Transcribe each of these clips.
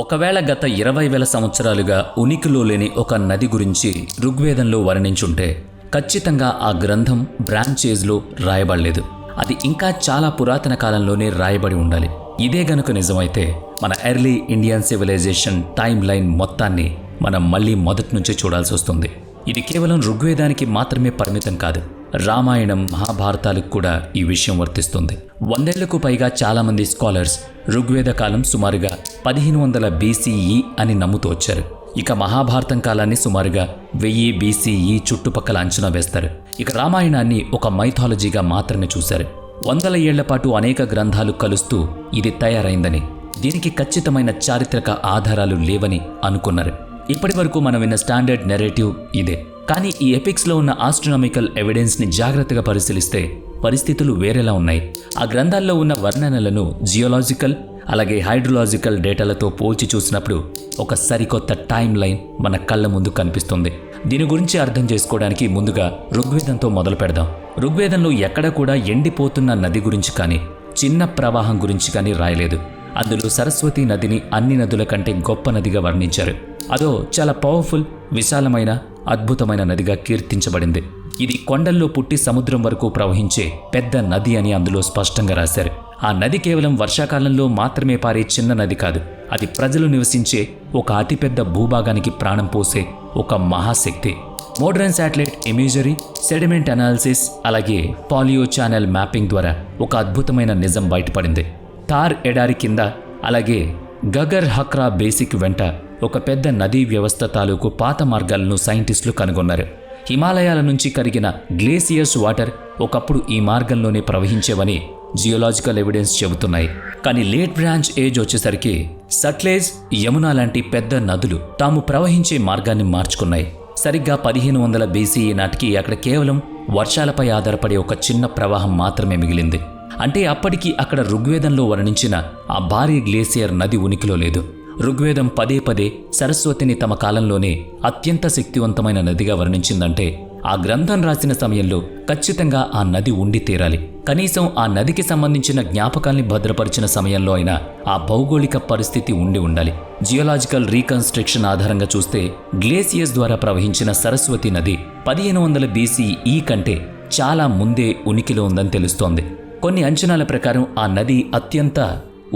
ఒకవేళ గత 20,000 సంవత్సరాలుగా ఉనికిలో లేని ఒక నది గురించి ఋగ్వేదంలో వర్ణించుంటే ఖచ్చితంగా ఆ గ్రంథం బ్రాంచేజ్లో రాయబడలేదు. అది ఇంకా చాలా పురాతన కాలంలోనే రాయబడి ఉండాలి. ఇదే గనుక నిజమైతే మన early Indian civilization timeline మొత్తాన్ని మనం మళ్ళీ మొదటి నుంచి చూడాల్సి వస్తుంది. ఇది కేవలం ఋగ్వేదానికి మాత్రమే పరిమితం కాదు. రామాయణం, మహాభారతాలకు కూడా ఈ విషయం వర్తిస్తుంది. 100 ఏళ్లకు పైగా చాలామంది స్కాలర్స్ ఋగ్వేద కాలం సుమారుగా 1500 BCE అని నమ్ముతూ వచ్చారు. ఇక మహాభారతం కాలాన్ని సుమారుగా 1000 BCE చుట్టుపక్కల అంచనా వేస్తారు. ఇక రామాయణాన్ని ఒక మైథాలజీగా మాత్రమే చూశారు. 100 ఏళ్ల పాటు అనేక గ్రంథాలు కలుస్తూ ఇది తయారైందని, దీనికి ఖచ్చితమైన చారిత్రక ఆధారాలు లేవని అనుకున్నారు. ఇప్పటి వరకు మనం విన్న స్టాండర్డ్ నెరేటివ్ ఇదే. కానీ ఈ ఎపిక్స్లో ఉన్న ఆస్ట్రనామికల్ ఎవిడెన్స్ని జాగ్రత్తగా పరిశీలిస్తే పరిస్థితులు వేరేలా ఉన్నాయి. ఆ గ్రంథాల్లో ఉన్న వర్ణనలను జియోలాజికల్ అలాగే హైడ్రోలాజికల్ డేటాలతో పోల్చి చూసినప్పుడు ఒక సరికొత్త టైం లైన్ మన కళ్ళ ముందు కనిపిస్తుంది. దీని గురించి అర్థం చేసుకోవడానికి ముందుగా ఋగ్వేదంతో మొదలు పెడదాం. ఋగ్వేదంలో ఎక్కడ కూడా ఎండిపోతున్న నది గురించి కానీ చిన్న ప్రవాహం గురించి కానీ రాయలేదు. అందులో సరస్వతి నదిని అన్ని నదుల కంటే గొప్ప నదిగా వర్ణించారు. అదో చాలా పవర్ఫుల్, విశాలమైన, అద్భుతమైన నదిగా కీర్తించబడింది. ఇది కొండల్లో పుట్టి సముద్రం వరకు ప్రవహించే పెద్ద నది అని అందులో స్పష్టంగా రాశారు. ఆ నది కేవలం వర్షాకాలంలో మాత్రమే పారే చిన్న నది కాదు. అది ప్రజలు నివసించే ఒక అతిపెద్ద భూభాగానికి ప్రాణం పోసే ఒక మహాశక్తి. Modern satellite imagery, sediment analysis అలాగే పాలియో ఛానల్ మ్యాపింగ్ ద్వారా ఒక అద్భుతమైన నిజం బయటపడింది. థార్ ఎడారి కింద అలాగే గగర్ హక్రా బేసిక్ వెంట ఒక పెద్ద నదీ వ్యవస్థ తాలూకు పాత మార్గాలను సైంటిస్టులు కనుగొన్నారు. హిమాలయాల నుంచి కరిగిన గ్లేసియర్స్ వాటర్ ఒకప్పుడు ఈ మార్గంలోనే ప్రవహించేవని జియోలాజికల్ ఎవిడెన్స్ చెబుతున్నాయి. కానీ లేట్ బ్రాంచ్ ఏజ్ వచ్చేసరికి సట్లెజ్, యమునా లాంటి పెద్ద నదులు తాము ప్రవహించే మార్గాన్ని మార్చుకున్నాయి. సరిగ్గా 1500 BCE నాటికి అక్కడ కేవలం వర్షాలపై ఆధారపడే ఒక చిన్న ప్రవాహం మాత్రమే మిగిలింది. అంటే అప్పటికి అక్కడ ఋగ్వేదంలో వర్ణించిన ఆ భారీ గ్లేసియర్ నది ఉనికిలో లేదు. ఋగ్వేదం పదే పదే సరస్వతిని తమ కాలంలోనే అత్యంత శక్తివంతమైన నదిగా వర్ణించిందంటే ఆ గ్రంథం రాసిన సమయంలో ఖచ్చితంగా ఆ నది ఉండి తీరాలి. కనీసం ఆ నదికి సంబంధించిన జ్ఞాపకాల్ని భద్రపరిచిన సమయంలో అయినా ఆ భౌగోళిక పరిస్థితి ఉండి ఉండాలి. జియోలాజికల్ రీకన్స్ట్రక్షన్ ఆధారంగా చూస్తే గ్లేసియర్స్ ద్వారా ప్రవహించిన సరస్వతి నది 1500 BCE కంటే చాలా ముందే ఉనికిలో ఉందని తెలుస్తోంది. కొన్ని అంచనాల ప్రకారం ఆ నది అత్యంత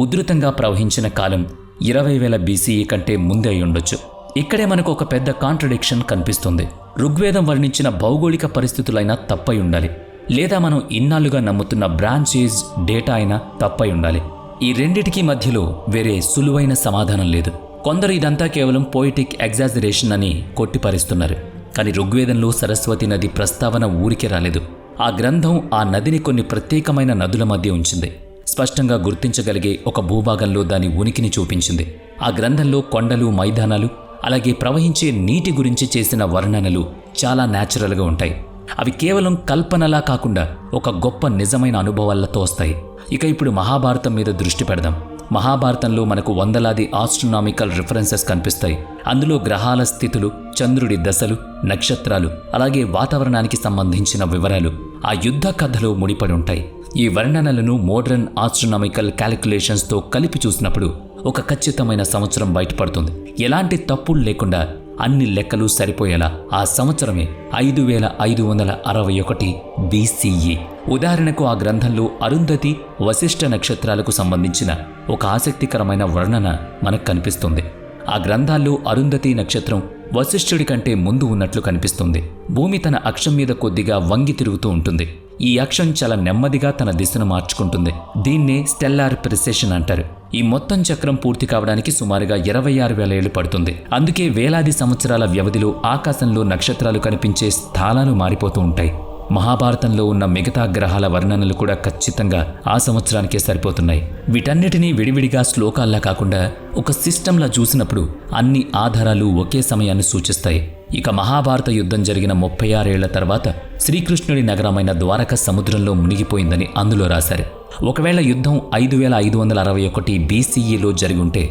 ఉధృతంగా ప్రవహించిన కాలం 20,000 BCE కంటే ముందే అయి ఉండొచ్చు. ఇక్కడే మనకు ఒక పెద్ద కాంట్రడిక్షన్ కనిపిస్తుంది. ఋగ్వేదం వర్ణించిన భౌగోళిక పరిస్థితులైనా తప్పై ఉండాలి, లేదా మనం ఇన్నాళ్లుగా నమ్ముతున్న బ్రాంచేజ్ డేటా అయినా తప్పై ఉండాలి. ఈ రెండిటికీ మధ్యలో వేరే సులువైన సమాధానం లేదు. కొందరు ఇదంతా కేవలం పోయిటిక్ ఎగ్జాజరేషన్ అని కొట్టిపరిస్తున్నారు. కానీ ఋగ్వేదంలో సరస్వతి నది ప్రస్తావన ఊరికే రాలేదు. ఆ గ్రంథం ఆ నదిని కొన్ని ప్రత్యేకమైన నదుల మధ్య ఉంచింది. స్పష్టంగా గుర్తించగలిగే ఒక భూభాగంలో దాని ఉనికిని చూపించింది. ఆ గ్రంథంలో కొండలు, మైదానాలు అలాగే ప్రవహించే నీటి గురించి చేసిన వర్ణనలు చాలా న్యాచురల్గా ఉంటాయి. అవి కేవలం కల్పనలా కాకుండా ఒక గొప్ప నిజమైన అనుభవాలతో వస్తాయి. ఇక ఇప్పుడు మహాభారతం మీద దృష్టి పెడదాం. మహాభారతంలో మనకు వందలాది ఆస్ట్రనామికల్ రిఫరెన్సెస్ కనిపిస్తాయి. అందులో గ్రహాల స్థితులు, చంద్రుడి దశలు, నక్షత్రాలు అలాగే వాతావరణానికి సంబంధించిన వివరాలు ఆ యుద్ధ కథలో ముడిపడి ఉంటాయి. ఈ వర్ణనలను మోడర్న్ ఆస్ట్రనామికల్ క్యాలిక్యులేషన్స్తో కలిపి చూసినప్పుడు ఒక ఖచ్చితమైన సంవత్సరం బయటపడుతుంది. ఎలాంటి తప్పులు లేకుండా అన్ని లెక్కలు సరిపోయేలా ఆ సంవత్సరమే 5561 BCE. ఉదాహరణకు ఆ గ్రంథంలో అరుంధతి, వశిష్ఠ నక్షత్రాలకు సంబంధించిన ఒక ఆసక్తికరమైన వర్ణన మనకు కనిపిస్తుంది. ఆ గ్రంథాల్లో అరుంధతి నక్షత్రం వశిష్ఠుడి కంటే ముందు ఉన్నట్లు కనిపిస్తుంది. భూమి తన అక్షం మీద కొద్దిగా వంగి తిరుగుతూ ఉంటుంది. ఈ అక్షం చాలా నెమ్మదిగా తన దిశను మార్చుకుంటుంది. దీన్నే స్టెల్లార్ ప్రిసెషన్ అంటారు. ఈ మొత్తం చక్రం పూర్తి కావడానికి సుమారుగా 26,000 ఏళ్లు పడుతుంది. అందుకే వేలాది సంవత్సరాల వ్యవధిలో ఆకాశంలో నక్షత్రాలు కనిపించే స్థానాలు మారిపోతూ ఉంటాయి. మహాభారతంలో ఉన్న మిగతా గ్రహాల వర్ణనలు కూడా ఖచ్చితంగా ఆ సంవత్సరానికే సరిపోతున్నాయి. వీటన్నిటినీ విడివిడిగా శ్లోకాల్లా కాకుండా ఒక సిస్టంలా చూసినప్పుడు అన్ని ఆధారాలు ఒకే సమయాన్ని సూచిస్తాయి. ఇక మహాభారత యుద్ధం జరిగిన 36 ఏళ్ల తర్వాత శ్రీకృష్ణుడి నగరమైన ద్వారక సముద్రంలో మునిగిపోయిందని అందులో రాశారు. ఒకవేళ యుద్ధం 5561 BCEలో జరిగి ఉంటే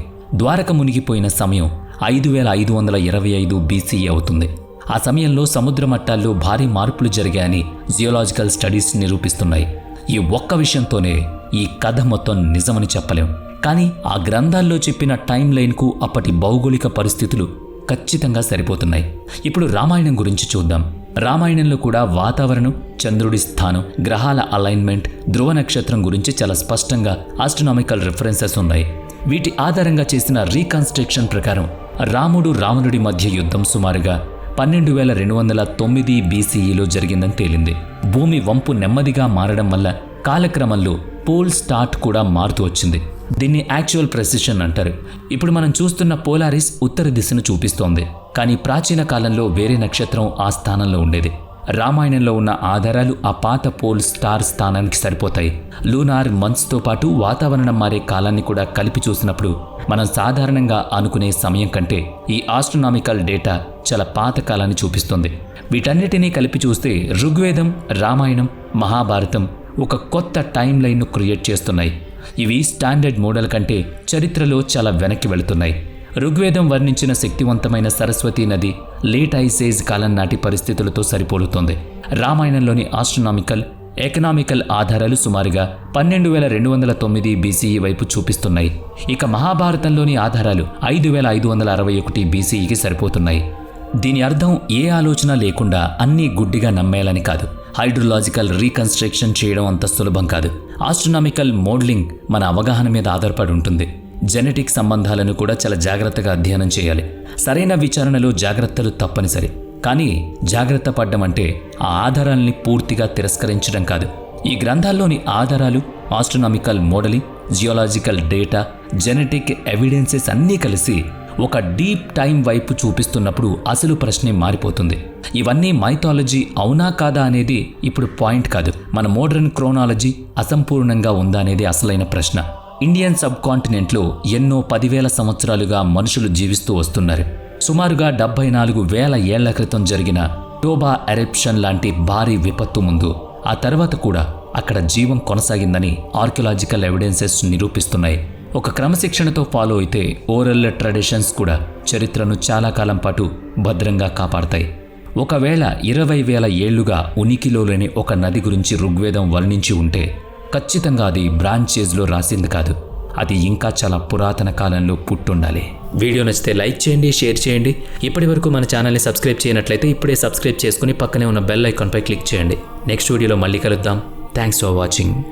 ద్వారక మునిగిపోయిన సమయం 5525 BCE అవుతుంది. ఆ సమయంలో సముద్ర మట్టాల్లో భారీ మార్పులు జరిగాయని జియోలాజికల్ స్టడీస్ నిరూపిస్తున్నాయి. ఈ ఒక్క విషయంతోనే ఈ కథ మొత్తం నిజమని చెప్పలేం. కానీ ఆ గ్రంథాల్లో చెప్పిన టైం లైన్కు అప్పటి భౌగోళిక పరిస్థితులు ఖచ్చితంగా సరిపోతున్నాయి. ఇప్పుడు రామాయణం గురించి చూద్దాం. రామాయణంలో కూడా వాతావరణం, చంద్రుడి స్థానం, గ్రహాల అలైన్మెంట్, ధ్రువ నక్షత్రం గురించి చాలా స్పష్టంగా ఆస్ట్రోనామికల్ రిఫరెన్సెస్ ఉన్నాయి. వీటి ఆధారంగా చేసిన రీకన్స్ట్రక్షన్ ప్రకారం రాముడు రావణుడి మధ్య యుద్ధం సుమారుగా 12,209 BCEలో జరిగిందని తేలింది. భూమి వంపు నెమ్మదిగా మారడం వల్ల కాలక్రమంలో పోల్ స్టార్ట్ కూడా మారుతూ వచ్చింది. దీన్ని యాక్చువల్ ప్రెసిషన్ అంటారు. ఇప్పుడు మనం చూస్తున్న పోలారిస్ ఉత్తర దిశను చూపిస్తోంది, కానీ ప్రాచీన కాలంలో వేరే నక్షత్రం ఆ స్థానంలో ఉండేది. రామాయణంలో ఉన్న ఆధారాలు ఆ పాత పోల్ స్టార్ స్థానానికి సరిపోతాయి. లూనార్ మంత్స్తో పాటు వాతావరణం మారే కాలాన్ని కూడా కలిపి చూసినప్పుడు మనం సాధారణంగా అనుకునే సమయం కంటే ఈ ఆస్ట్రోనామికల్ డేటా చాలా పాత కాలాన్ని చూపిస్తుంది. వీటన్నిటినీ కలిపి చూస్తే ఋగ్వేదం, రామాయణం, మహాభారతం ఒక కొత్త టైం లైన్ను క్రియేట్ చేస్తున్నాయి. ఇవి స్టాండర్డ్ మోడల్ కంటే చరిత్రలో చాలా వెనక్కి వెళుతున్నాయి. ఋగ్వేదం వర్ణించిన శక్తివంతమైన సరస్వతీ నది లేట్ ఐసేజ్ కాలం నాటి పరిస్థితులతో సరిపోలుతోంది. రామాయణంలోని ఆస్ట్రోనామికల్, ఎకనామికల్ ఆధారాలు సుమారుగా 12,209 BCE వైపు చూపిస్తున్నాయి. ఇక మహాభారతంలోని ఆధారాలు 5,561 BCEకి సరిపోతున్నాయి. దీని అర్థం ఏ ఆలోచన లేకుండా అన్నీ గుడ్డిగా నమ్మేయాలని కాదు. హైడ్రోలాజికల్ రీకన్స్ట్రక్షన్ చేయడం అంత సులభం కాదు. ఆస్ట్రోనామికల్ మోడలింగ్ మన అవగాహన మీద ఆధారపడి ఉంటుంది. జెనెటిక్ సంబంధాలను కూడా చాలా జాగ్రత్తగా అధ్యయనం చేయాలి. సరైన విచారణలో జాగ్రత్తలు తప్పనిసరి. కానీ జాగ్రత్త పడ్డం అంటే ఆ ఆధారాల్ని పూర్తిగా తిరస్కరించడం కాదు. ఈ గ్రంథాల్లోని ఆధారాలు, astronomical modelling, geological data, genetic evidences అన్నీ కలిసి ఒక డీప్ టైం వైపు చూపిస్తున్నప్పుడు అసలు ప్రశ్నే మారిపోతుంది. ఇవన్నీ మైథాలజీ అవునా కాదా అనేది ఇప్పుడు పాయింట్ కాదు. మన మోడర్న్ క్రోనాలజీ అసంపూర్ణంగా ఉందా అనేది అసలైన ప్రశ్న. ఇండియన్ సబ్ కాంటినెంట్లో ఎన్నో 10,000 సంవత్సరాలుగా మనుషులు జీవిస్తూ వస్తున్నారు. సుమారుగా 74,000 ఏళ్ల క్రితం జరిగిన టోబా ఎరప్షన్ లాంటి భారీ విపత్తు ముందు ఆ తర్వాత కూడా అక్కడ జీవం కొనసాగిందని ఆర్కియలాజికల్ ఎవిడెన్సెస్ నిరూపిస్తున్నాయి. ఒక క్రమశిక్షణతో ఫాలో అయితే ఓరల్ ట్రెడిషన్స్ కూడా చరిత్రను చాలా కాలం పాటు భద్రంగా కాపాడతాయి. ఒకవేళ 20,000 ఏళ్లుగా ఉనికిలో లేని ఒక నది గురించి ఋగ్వేదం వర్ణించి ఉంటే ఖచ్చితంగా అది బ్రాంచేజ్లో రాసింది కాదు. అది ఇంకా చాలా పురాతన కాలంలో పుట్టుండాలి. వీడియో నచ్చితే లైక్ చేయండి, షేర్ చేయండి. ఇప్పటి వరకు మన ఛానల్ని సబ్స్క్రైబ్ చేయనట్లయితే ఇప్పుడే సబ్స్క్రైబ్ చేసుకుని పక్కనే ఉన్న బెల్ ఐకాన్పై క్లిక్ చేయండి. నెక్స్ట్ వీడియోలో మళ్ళీ కలుద్దాం. Thanks for watching.